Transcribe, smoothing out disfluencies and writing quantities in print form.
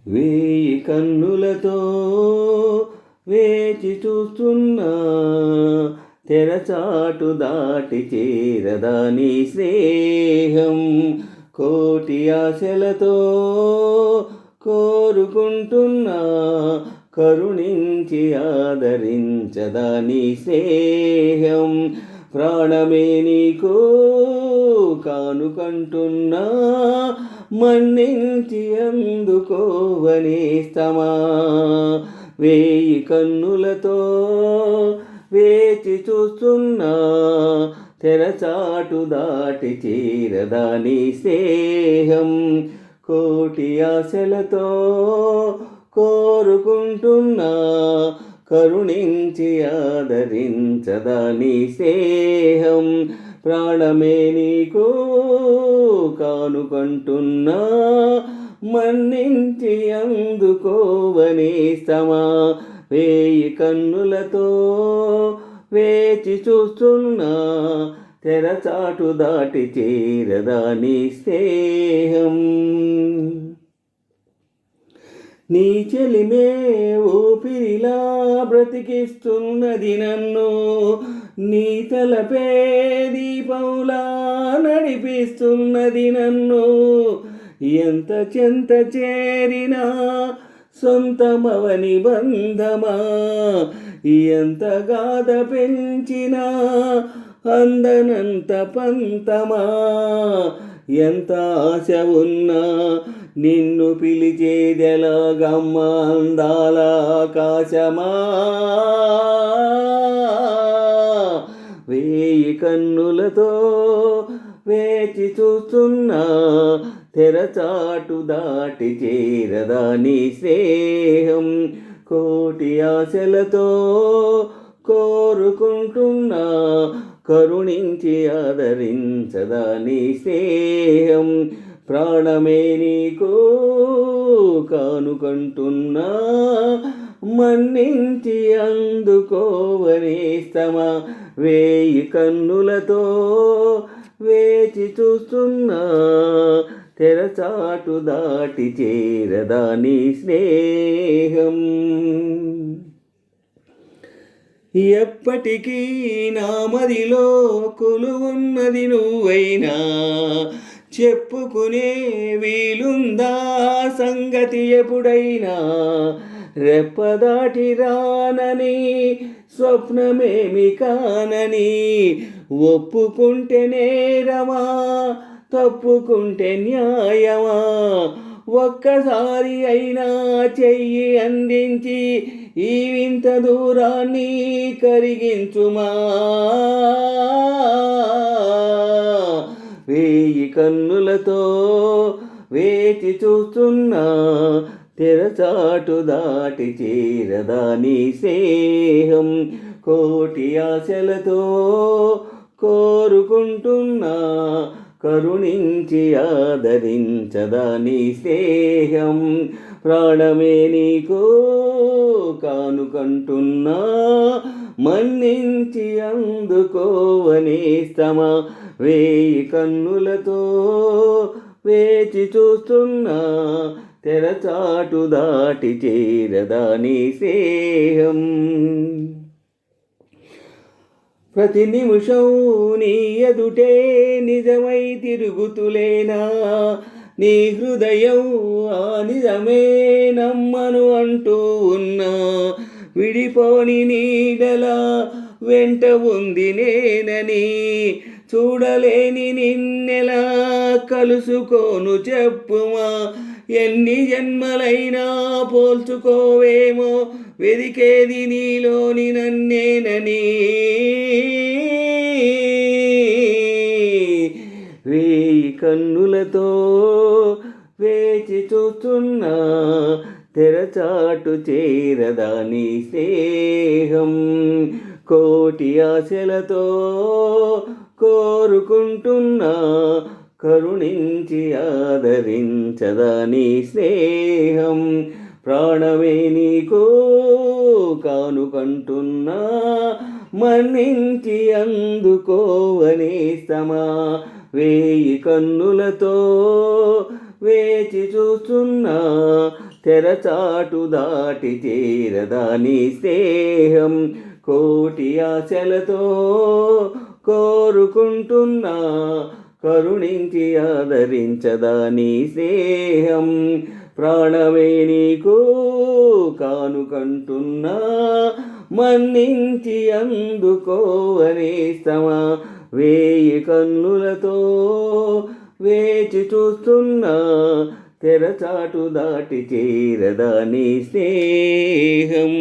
వేయి కన్నులతో వేచి చూస్తున్నా, తెరచాటు దాటి చేరదా నీ స్నేహం. కోటి ఆశలతో కోరుకుంటున్నా, కరుణించి ఆదరించదా నీ స్నేహం. ప్రాణమే నీకు కానుకంటున్నా, మన్నించి అందుకోవనేస్తమా. వేయి కన్నులతో వేచి చూస్తున్నా, తెరచాటు దాటి చేరదా నీ స్నేహం. కోటి ఆశలతో కోరుకుంటున్నా, కరుణించి ఆదరించదా నీ స్నేహం. ప్రాణమే నీకు కానుకంటున్నా, మన్నించి అందుకోవనేస్తమా. వేయి కన్నులతో వేచి చూస్తున్నా, తెరచాటు దాటి చేరదా నీ స్నేహం. నీ చెలిమే ఊపిరిలా బ్రతికిస్తున్నది నన్ను, నీ తలపే దీపంలా నడిపిస్తున్నది నన్ను. ఎంత చెంత చేరినా సొంతమవని బంధమా, ఎంత గాథ పెంచినా అందనంత పంతమా. ఎంత ఆశ ఉన్నా నిన్ను పిలిచేదెలాగమ్మా అందాల ఆకాశమా. వేయి కన్నులతో వేచి చూస్తున్నా, తెరచాటు దాటి చేరదా నీ స్నేహం. కోటి ఆశలతో కోరుకుంటున్నా, కరుణించి ఆదరించదా నీ స్నేహం. ప్రాణమే నీకు కానుకంటున్నా, మన్నించి అందుకోవనేస్తమా. వేయి కన్నులతో వేచి చూస్తున్నా, తెరచాటు దాటి చేరదా నీ స్నేహం. ఎప్పటికీ నా మదిలో కొలువున్నది నువ్వైనా, చెప్పుకునే వీలుందా సంగతి ఎప్పుడైనా. రెప్పదాటి రానని స్వప్నమేమి కానని, ఒప్పుకుంటే నేరమా తప్పుకుంటే న్యాయమా. ఒక్కసారి అయినా చెయ్యి అందించి ఈ వింత దూరాన్ని కరిగించుమా. వేయి కన్నులతో వేచి చూస్తున్నా, తెరచాటు దాటి చేరదా నీ స్నేహం. కోటి ఆశలతో కోరుకుంటున్నా, కరుణించి ఆదరించదా నీ స్నేహం. ప్రాణమే నీకు కానుకంటున్నా, మన్నించి అందుకోవనేస్తమా. వేయి కన్నులతో వేచి చూస్తున్నా, తెరచాటు దాటి చేరదా నీ స్నేహం. ప్రతి నిమిషం నీ ఎదుటే నిజమై తిరుగుతులేనా, నీ హృదయం ఆ నిజమే నమ్మను అంటూ ఉన్నా. విడిపోని నీడలా వెంట ఉంది నేనని, చూడలేని నిన్నెలా కలుసుకోను చెప్పుమా. ఎన్ని జన్మలైనా పోల్చుకోవేమో, వెదికేది నీలోని నన్నేనని. వేయి కన్నులతో వేచి చూస్తున్నా, తెరచాటు చేరదా నీ స్నేహం. కోటి ఆశలతో కోరుకుంటున్నా, కరుణించి ఆదరించదా నీ స్నేహం. ప్రాణమే నీకు కానుకంటున్నా, మన్నించి అందుకోవనేస్తమా. వేయి కన్నులతో వేచి చూస్తున్నా, తెరచాటు దాటి చేరదా నీ స్నేహం. కోటి ఆశలతో కోరుకుంటున్నా, కరుణించి ఆదరించదా నీ స్నేహం. ప్రాణమే నీకు కానుకంటున్నా, మన్నించి అందుకోవనేస్తమా. వేయి కన్నులతో వేచి చూస్తున్నా, తెరచాటు దాటి చేరదా నీ స్నేహం.